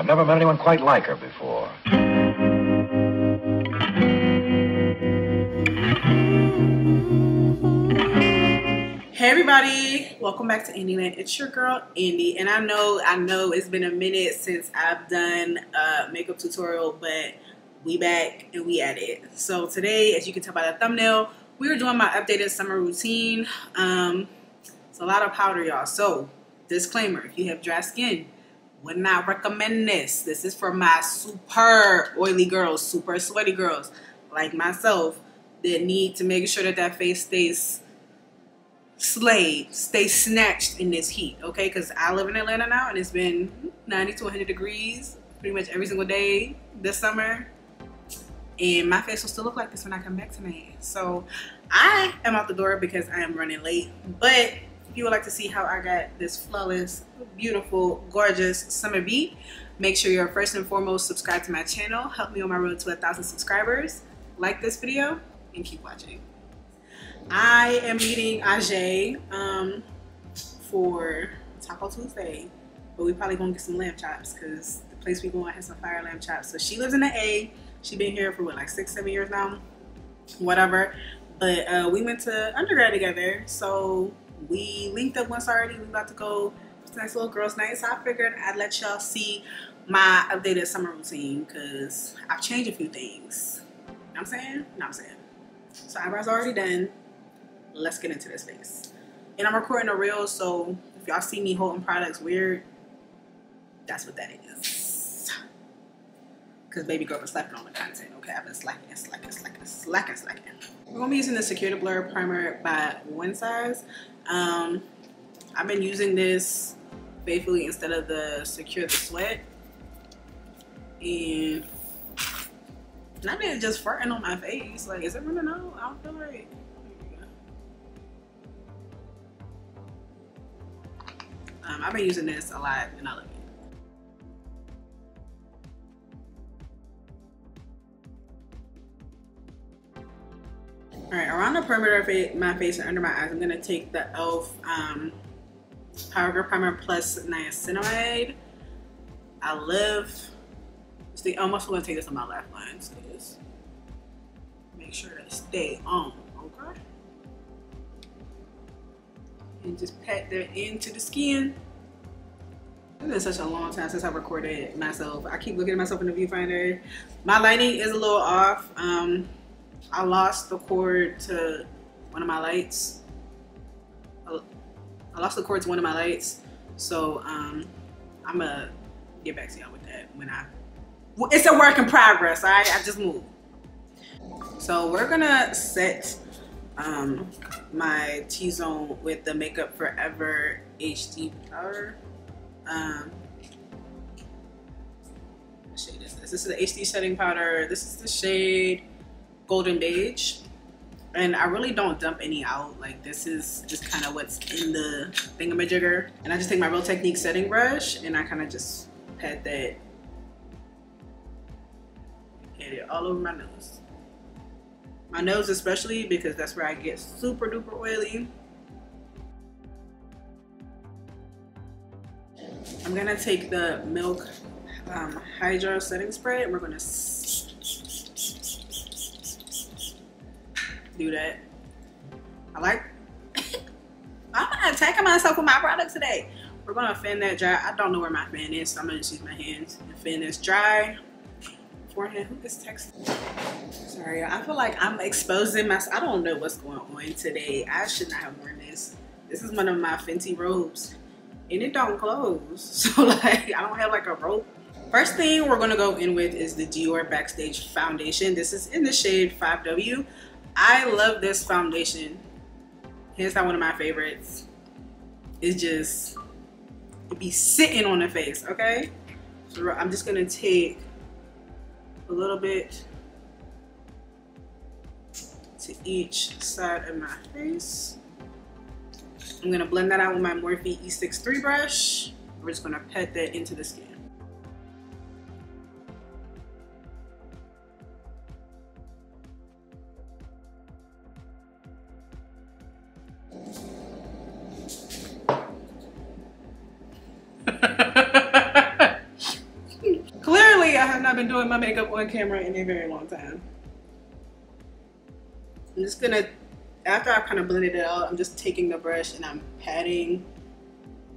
I've never met anyone quite like her before. Hey everybody, welcome back to Indieland. It's your girl Indy, and I know it's been a minute since I've done a makeup tutorial, but we back and we at it. So today, as you can tell by the thumbnail, we're doing my updated summer routine. It's a lot of powder, y'all. So disclaimer: if you have dry skin, would not recommend this. This is for my super oily girls, super sweaty girls like myself that need to make sure that face stays stay snatched in this heat, okay? Because I live in Atlanta now and it's been 90 to 100 degrees pretty much every single day this summer, and my face will still look like this when I come back tonight. So I am out the door because I am running late, but if you would like to see how I got this flawless, beautiful, gorgeous summer beat, make sure you're first and foremost subscribed to my channel. Help me on my road to 1,000 subscribers. Like this video and keep watching. I am meeting Ajay for Taco Tuesday, but we probably gonna get some lamb chops because the place we going has some fire lamb chops. So she lives in the A. She been here for what, like 6-7 years now, whatever. But we went to undergrad together, so we linked up once already. We about to go to a nice little girls' night. So I figured I'd let y'all see my updated summer routine because I've changed a few things. You know what I'm saying? You know what I'm saying? So eyebrows already done. Let's get into this face. And I'm recording a reel, so if y'all see me holding products weird, that's what that is. Because baby girl been slacking on the content, okay? I've been slacking. We're gonna be using the Secure the Blur primer by One Size. I've been using this faithfully instead of the Secure the Sweat. And I've been just farting on my face. Like, is it running out? I don't feel right. I've been using this a lot and I love it. Alright, around the perimeter of my face and under my eyes, I'm going to take the e.l.f. Power Grip Primer Plus Niacinamide. I'm also going to take this on my left line, so just make sure to stay on, okay? And just pat that into the skin. It's been such a long time since I recorded myself. I keep looking at myself in the viewfinder. My lighting is a little off. I lost the cord to one of my lights. So I'm gonna get back to y'all with that when it's a work in progress, all right? I just moved. So we're gonna set my T-zone with the Makeup Forever HD powder. What shade is this? This is the HD setting powder. This is the shade Golden Beige. And I really don't dump any out. Like, this is just kind of what's in the thingamajigger. And I just take my Real Technique setting brush and I kind of just pat that, pat it all over my nose. My nose especially, because that's where I get super duper oily. I'm gonna take the Milk Hydra Setting Spray and we're gonna do that. I'm attacking myself with my product today. We're gonna fan that dry. I don't know where my fan is, so I'm gonna just use my hands and fan this dry. Forehead. Who is texting? Sorry, I feel like I'm exposing myself. I don't know what's going on today. I should not have worn this. This is one of my Fenty robes and it don't close. So like, I don't have like a rope. First thing we're gonna go in with is the Dior Backstage Foundation. This is in the shade 5W. I love this foundation. Hands down one of my favorites. It's just, it be sitting on the face, okay? So I'm just gonna take a little bit to each side of my face. I'm gonna blend that out with my Morphe E63 brush. We're just gonna pat that into the skin. I've been doing my makeup on camera in a very long time. I'm just gonna, after I've kind of blended it out, I'm just taking the brush and I'm patting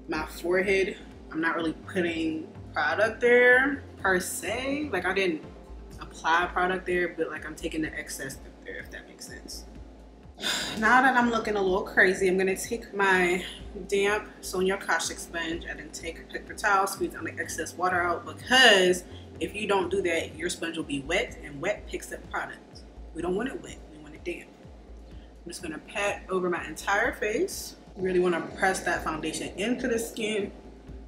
my forehead. I'm not really putting product there per se. Like I didn't apply product there, but like I'm taking the excess up there, if that makes sense. Now that I'm looking a little crazy, I'm gonna take my damp Sonia Kashuk sponge and then take a paper towel, squeeze all the excess water out, because if you don't do that, your sponge will be wet, and wet picks up product. We don't want it wet, we want it damp. I'm just gonna pat over my entire face. Really wanna press that foundation into the skin.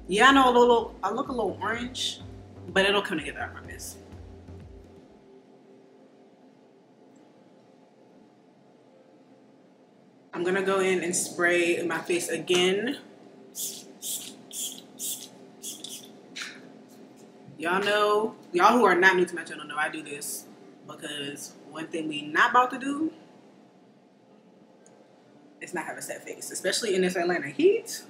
Yeah, I know I look a little orange, but it'll come together, I promise. I'm gonna go in and spray my face again. Y'all know, y'all who are not new to my channel know I do this because one thing we not about to do is not have a set face, especially in this Atlanta heat.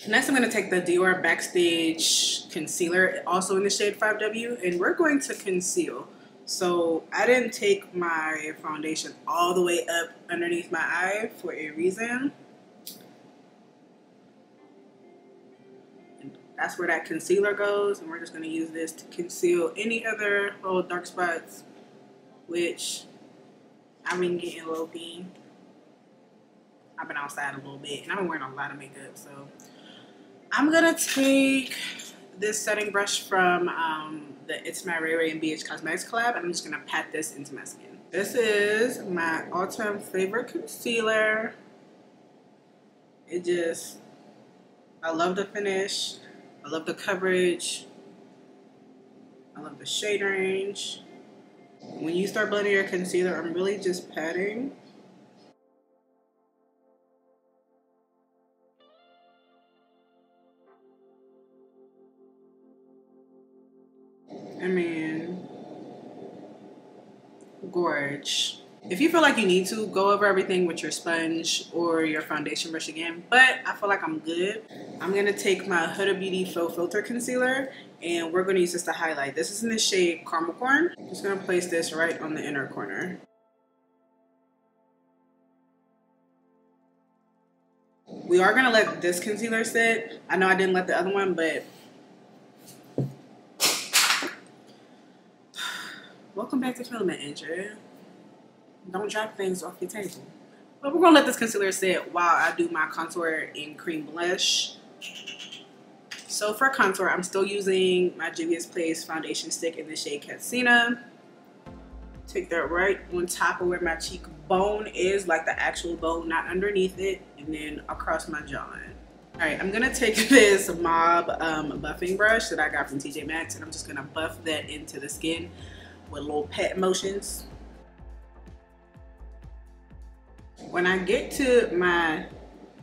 Next, I'm gonna take the Dior Backstage Concealer, also in the shade 5W, and we're going to conceal. So I didn't take my foundation all the way up underneath my eye for a reason. And that's where that concealer goes, and we're just gonna use this to conceal any other little dark spots, which I've been getting low-key. I've been outside a little bit, and I've been wearing a lot of makeup, so I'm gonna take this setting brush from the It's My Ray Ray and BH Cosmetics collab, and I'm just gonna pat this into my skin. This is my all-time favorite concealer. I love the finish, I love the coverage, I love the shade range. When you start blending your concealer, I'm really just patting. I mean, gorge. If you feel like you need to, go over everything with your sponge or your foundation brush again, but I feel like I'm good. I'm gonna take my Huda Beauty Faux Filter Concealer, and we're gonna use this to highlight. This is in the shade Caramel Corn. I'm just gonna place this right on the inner corner. We are gonna let this concealer sit. I know I didn't let the other one, but welcome back to Filament, Andrea. Don't drop things off your table. But we're gonna let this concealer sit while I do my contour in cream blush. So for contour, I'm still using my Juvia's Place foundation stick in the shade Katsina. Take that right on top of where my cheekbone is, like the actual bone, not underneath it, and then across my jawline. All right, I'm gonna take this Mob buffing brush that I got from TJ Maxx, and I'm just gonna buff that into the skin with little pet motions. When I get to my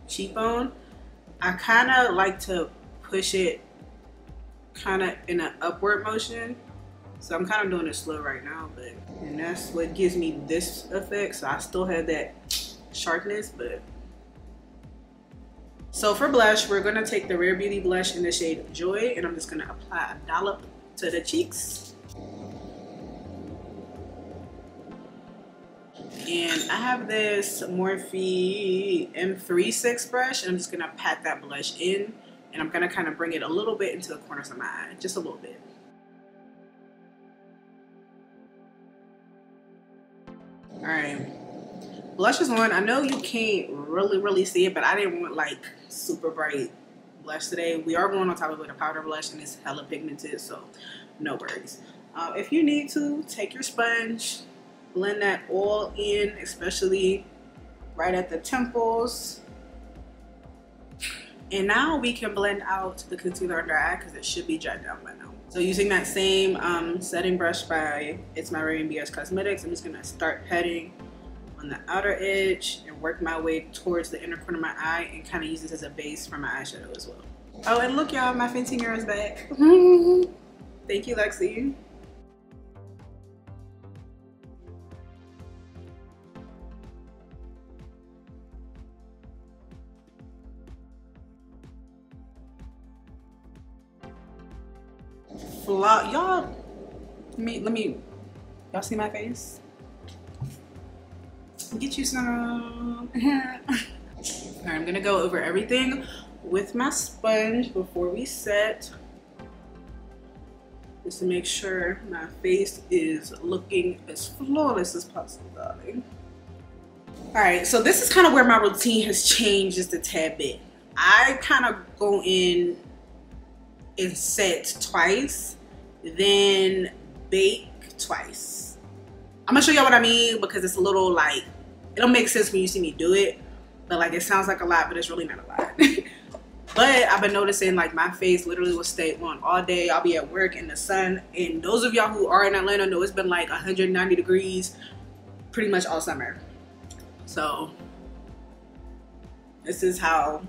cheekbone, I kind of like to push it kind of in an upward motion. So I'm kind of doing it slow right now, and that's what gives me this effect. So I still have that sharpness, but. So for blush, we're gonna take the Rare Beauty blush in the shade Joy, and I'm just gonna apply a dollop to the cheeks. And I have this Morphe M36 brush, and I'm just gonna pat that blush in, and I'm gonna kind of bring it a little bit into the corners of my eye, just a little bit. All right, blush is on. I know you can't really see it, but I didn't want like super bright blush today. We are going on top of it with a powder blush, and it's hella pigmented, so no worries. If you need to, take your sponge, blend that all in, especially right at the temples. And now we can blend out the concealer under our eye because it should be dried down by now. So using that same setting brush by It's My Ray and BH Cosmetics, I'm just gonna start patting on the outer edge and work my way towards the inner corner of my eye, and kind of use this as a base for my eyeshadow as well. Oh, and look y'all, my Fenty mirror is back. Thank you, Lexi. Y'all, Let me, y'all see my face? Get you some. All right, I'm gonna go over everything with my sponge before we set, just to make sure my face is looking as flawless as possible, darling. All right, so this is kind of where my routine has changed just a tad bit. I kind of go in and set twice, then bake twice. I'm gonna show y'all what I mean because it's a little like, it'll make sense when you see me do it, but like it sounds like a lot, but it's really not a lot. But I've been noticing like my face literally will stay on all day. I'll be at work in the sun, and those of y'all who are in Atlanta know it's been like 190 degrees pretty much all summer. So this is how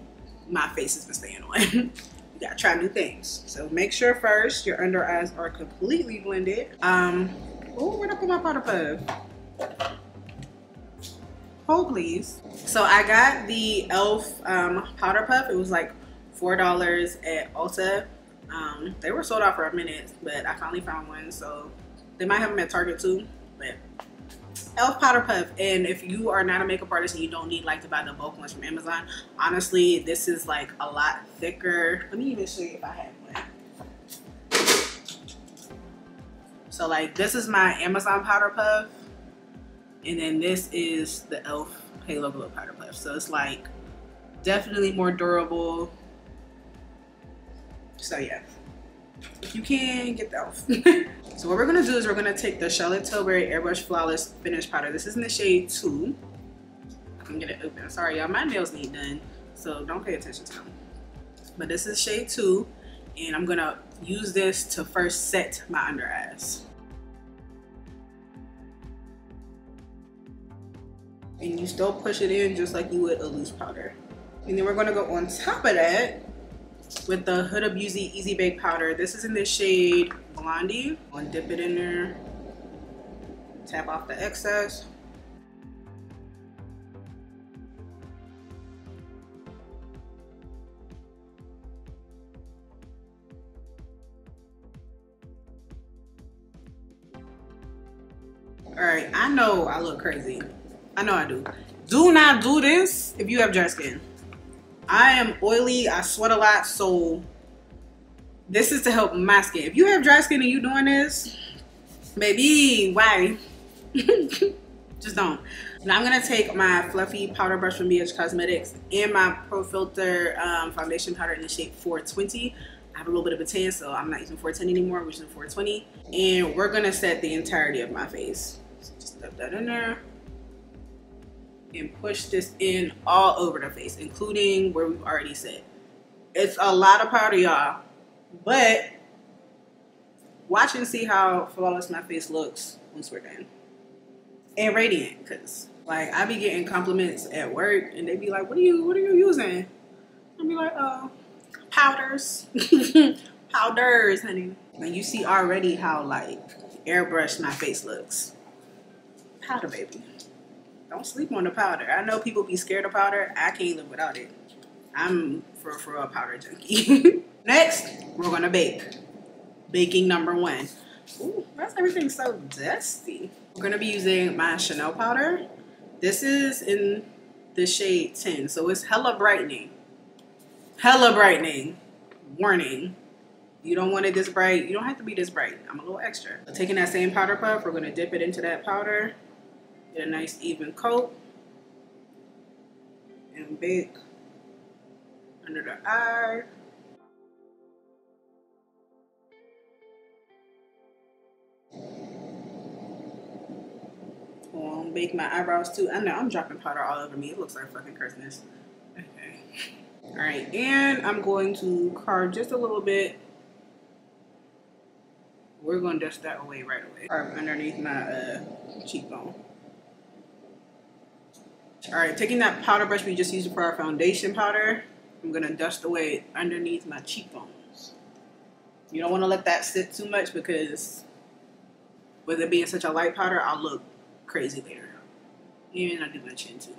my face has been staying on. You gotta try new things. So make sure first your under eyes are completely blended. Oh, where'd I put my powder puff? Hold please. So I got the e.l.f. powder puff. It was like $4 at Ulta. They were sold out for a minute, but I finally found one. So they might have them at Target too. But e.l.f. powder puff. And if you are not a makeup artist and you don't need like to buy the bulk ones from Amazon, honestly, this is like a lot thicker. Let me even show you if I have one. So like this is my Amazon powder puff, and then this is the e.l.f. Halo Glow powder puff. So it's like definitely more durable. So yeah, if you can, get the e.l.f. So what we're gonna do is we're gonna take the Charlotte Tilbury Airbrush Flawless Finish Powder. This is in the shade 2. I can get it open. Sorry y'all, my nails need done, so don't pay attention to them. But this is shade 2, and I'm gonna use this to first set my under eyes. And you still push it in just like you would a loose powder. And then we're gonna go on top of that with the Huda Beauty Easy Bake Powder. This is in the shade Blondie. I'm gonna dip it in there, tap off the excess. All right, I know I look crazy. I know I do. Do not do this if you have dry skin. I am oily, I sweat a lot, so this is to help my skin. If you have dry skin and you doing this, baby, why? Just don't. Now I'm gonna take my fluffy powder brush from BH Cosmetics and my Pro Filter foundation powder in the shade 420. I have a little bit of a tan, so I'm not using 410 anymore, we're using 420. And we're gonna set the entirety of my face. So just stuff that in there. And push this in all over the face, including where we've already set. It's a lot of powder, y'all, but watch and see how flawless my face looks once we're done. And radiant, because like I be getting compliments at work and they be like, what are you using? I'll be like, oh, powders. Powders, honey. And you see already how like airbrushed my face looks. Powder, baby. Don't sleep on the powder. I know people be scared of powder. I can't live without it. I'm for a powder junkie. Next, we're gonna bake. Baking number 1. Ooh, why is everything so dusty? We're gonna be using my Chanel powder. This is in the shade 10, so it's hella brightening. Hella brightening. Warning. You don't want it this bright. You don't have to be this bright. I'm a little extra. So taking that same powder puff, we're gonna dip it into that powder. Get a nice even coat and bake under the eye. Bake my eyebrows too. I know I'm dropping powder all over me. It looks like fucking Christmas. Okay. All right, and I'm going to carve just a little bit. We're gonna dust that away right away. Carve underneath my cheekbone. All right, taking that powder brush we just used for our foundation powder, I'm gonna dust away underneath my cheekbones. You don't wanna let that sit too much because with it being such a light powder, I'll look crazy later. And I do my chin too.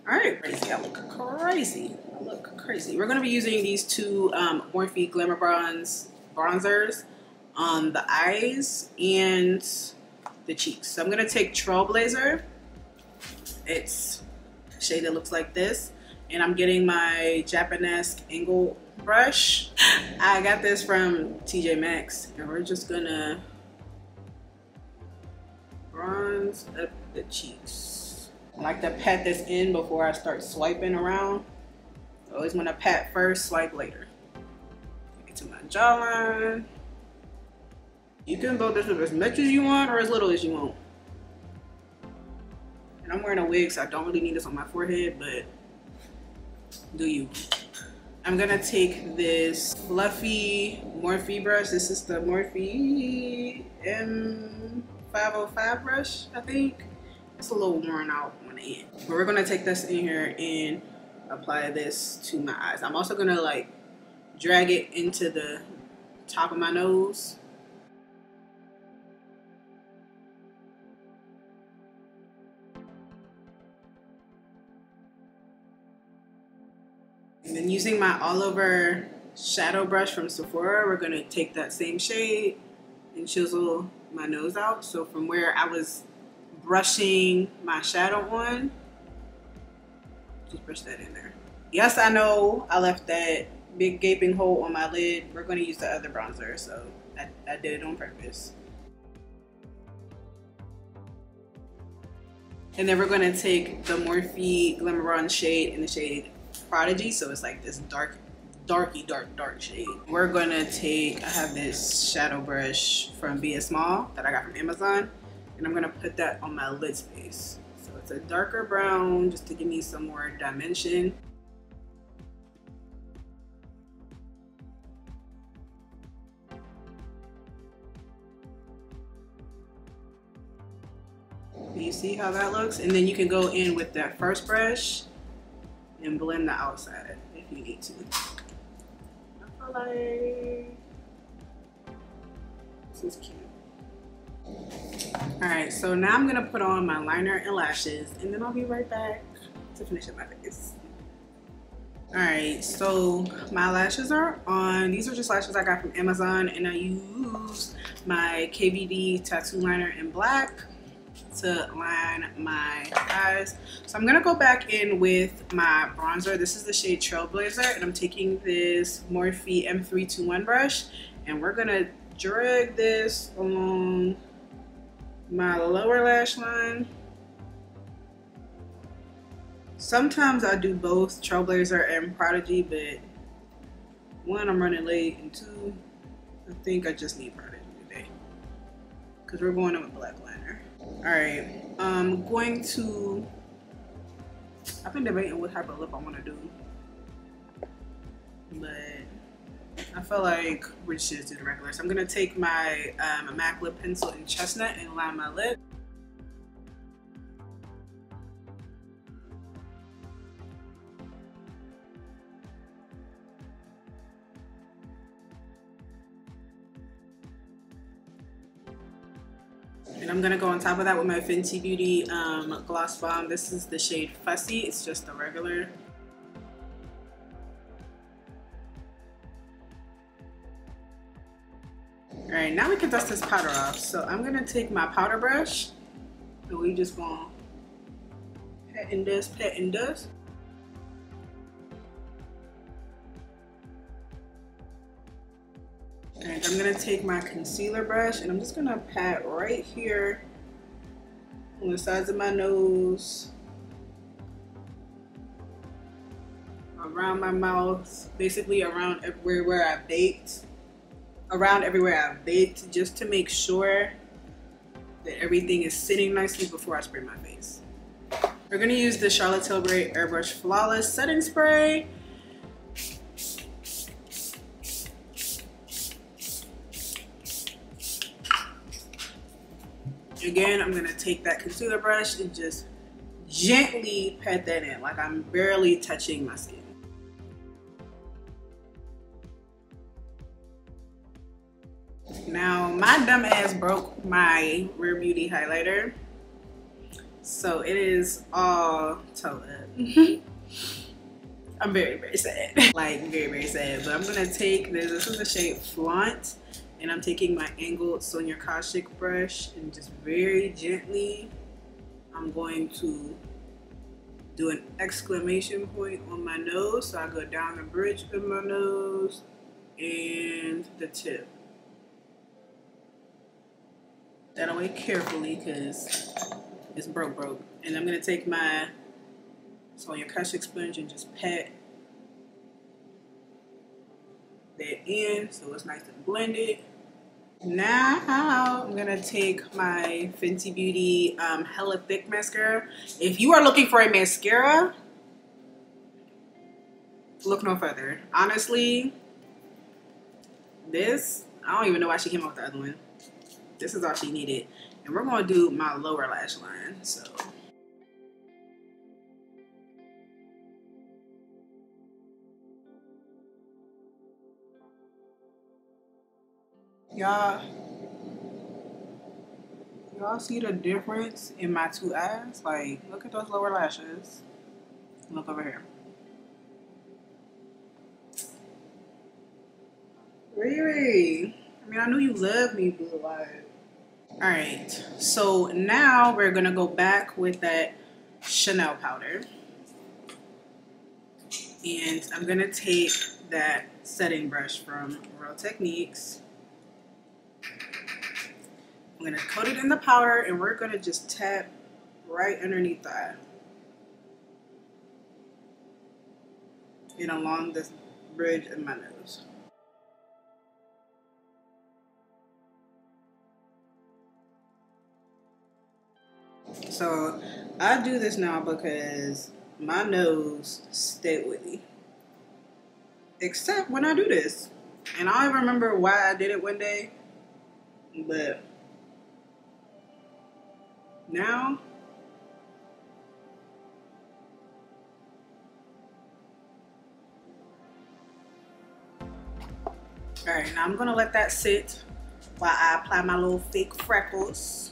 All right, crazy, I look crazy. I look crazy. We're gonna be using these two Morphe Glamour Bronzers. on the eyes and the cheeks. So I'm gonna take Trailblazer. It's a shade that looks like this. And I'm getting my Japanese angle brush. I got this from TJ Maxx, and we're just gonna bronze up the cheeks. I like to pat this in before I start swiping around. I always want to pat first, swipe later. Get to my jawline. You can build this with as much as you want or as little as you want. And I'm wearing a wig, so I don't really need this on my forehead, but do you. I'm gonna take this fluffy Morphe brush. This is the Morphe M505 brush, I think. It's a little worn out on the end. But we're gonna take this in here and apply this to my eyes. I'm also gonna like drag it into the top of my nose. And then using my all over shadow brush from Sephora, we're gonna take that same shade and chisel my nose out. So from where I was brushing my shadow on, just brush that in there. Yes, I know I left that big gaping hole on my lid. We're gonna use the other bronzer, so I did it on purpose. And then we're gonna take the Morphe Glimmer Bronze shade in the shade Prodigy, so it's like this dark shade. We're gonna take, I have this shadow brush from Be It Small that I got from Amazon, and I'm gonna put that on my lid space. So it's a darker brown just to give me some more dimension. You see how that looks? And then you can go in with that first brush and blend the outside if you need to. I feel like this is cute. Alright, so now I'm gonna put on my liner and lashes, and then I'll be right back to finish up my face. Alright, so my lashes are on. These are just lashes I got from Amazon, and I use my KVD tattoo liner in black to line my eyes. So I'm gonna go back in with my bronzer. This is the shade Trailblazer, and I'm taking this Morphe M321 brush, and we're gonna drag this along my lower lash line. Sometimes I do both Trailblazer and Prodigy, but one, I'm running late, and two, I think I just need Prodigy today because we're going in with black liner. Alright, I'm going to, I've been debating what type of lip I want to do, but I feel like we should just do the regular. So I'm going to take my MAC lip pencil in Chestnut and line my lip. And I'm gonna go on top of that with my Fenty Beauty Gloss Bomb. This is the shade Fussy. It's just the regular. All right, now we can dust this powder off. So I'm gonna take my powder brush, and we just gonna pat and dust, pat and dust. And I'm gonna take my concealer brush, and I'm just gonna pat right here on the sides of my nose, around my mouth, basically around everywhere I've baked, just to make sure that everything is sitting nicely before I spray my face. We're gonna use the Charlotte Tilbury Airbrush Flawless Setting Spray. Again, I'm gonna take that concealer brush and just gently pat that in, like I'm barely touching my skin. Now, my dumb ass broke my Rare Beauty highlighter, so it is all tore up. I'm very, very sad. Like, very, very sad. But I'm gonna take this. This is the shade Flaunt, And I'm taking my angled Sonia Kashuk brush and just very gently, I'm going to do an exclamation point on my nose. So I go down the bridge of my nose and the tip. That away carefully because it's broke. And I'm gonna take my Sonia Kashuk sponge and just pat that in so it's nice and blended. Now I'm gonna take my Fenty Beauty Hella Thick mascara. If you are looking for a mascara, look no further. Honestly, this, I don't even know why she came out with the other one. This is all she needed. And we're gonna do my lower lash line, so. Y'all see the difference in my two eyes? Like, look at those lower lashes. Look over here. Riri, I mean, I knew you loved me, but like. Alright, so now we're gonna go back with that Chanel powder. And I'm gonna take that setting brush from Real Techniques. I'm gonna coat it in the powder and we're gonna just tap right underneath the eye and along this bridge of my nose. So I do this now because my nose stayed with me. Except when I do this. And I don't remember why I did it one day, but now alright, now I'm gonna let that sit while I apply my little fake freckles.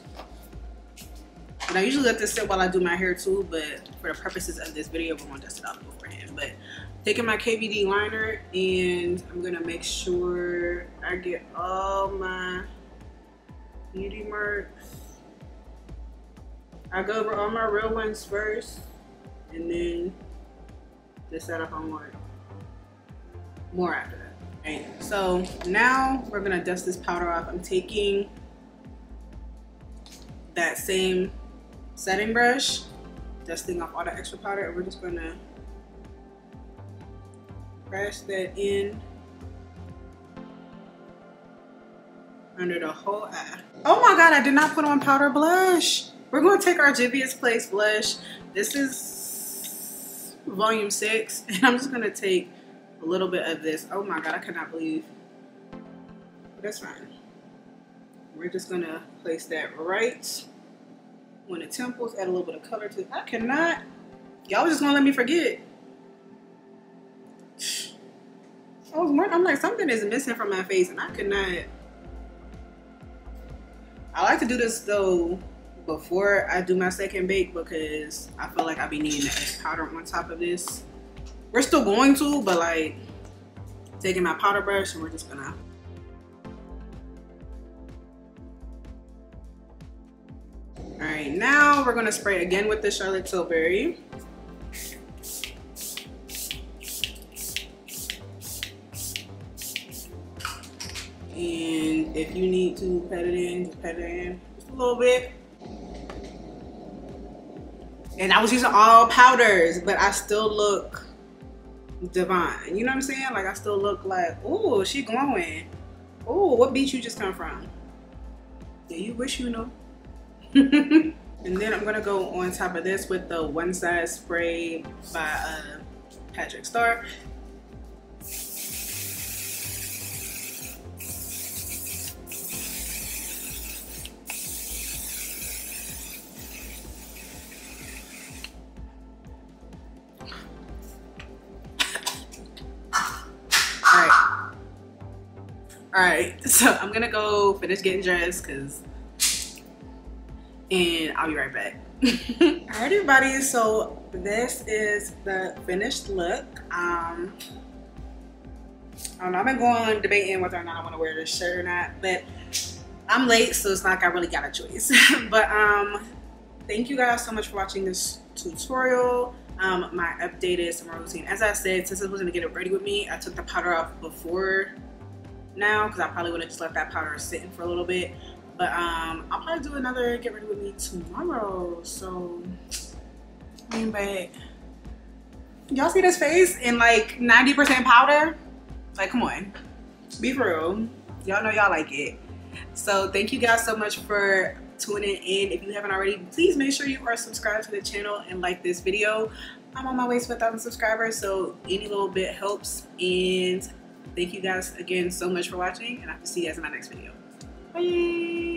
And I usually let this sit while I do my hair too, but for the purposes of this video, we're gonna dust it out beforehand. But taking my KVD liner and I'm gonna make sure I get all my beauty marks. I go over all my real ones first and then decide if I want more after that. Right, so now we're gonna dust this powder off. I'm taking that same setting brush, dusting off all the extra powder, and we're just gonna press that in under the whole eye. Oh my god, I did not put on powder blush. We're gonna take our Juvia's Place blush. This is volume 6, and I'm just gonna take a little bit of this. Oh my god, I cannot believe. But that's fine. We're just gonna place that right on the temples, add a little bit of color to it. I cannot. Y'all was just gonna let me forget. I'm like, something is missing from my face, and I could not. I like to do this though before I do my second bake because I feel like I'll be needing to add powder on top of this. We're still going to, but like taking my powder brush and we're just gonna. All right, now we're gonna spray again with the Charlotte Tilbury. And if you need to pat it in, just pat it in just a little bit. And I was using all powders, but I still look divine. You know what I'm saying? Like I still look like, oh, she glowing. Oh, what beach you just come from? Yeah, you wish you know. And then I'm gonna go on top of this with the One Size spray by Patrick Starr. Alright, so I'm gonna go finish getting dressed and I'll be right back. Alright everybody, so this is the finished look. I don't know. I've been going debating whether or not I want to wear this shirt or not, but I'm late, so it's not like I really got a choice. But thank you guys so much for watching this tutorial. My updated summer routine. As I said, since I was gonna get it ready with me, I took the powder off before now because I probably would have just left that powder sitting for a little bit. But I'll probably do another get ready with me tomorrow. So, I mean, but y'all see this face in like 90% powder? Like, come on, be for real. Y'all know y'all like it. So thank you guys so much for tuning in. If you haven't already, please make sure you are subscribed to the channel and like this video. I'm on my way to 1,000 subscribers, so any little bit helps. And thank you guys again so much for watching, and I will see you guys in my next video. Bye.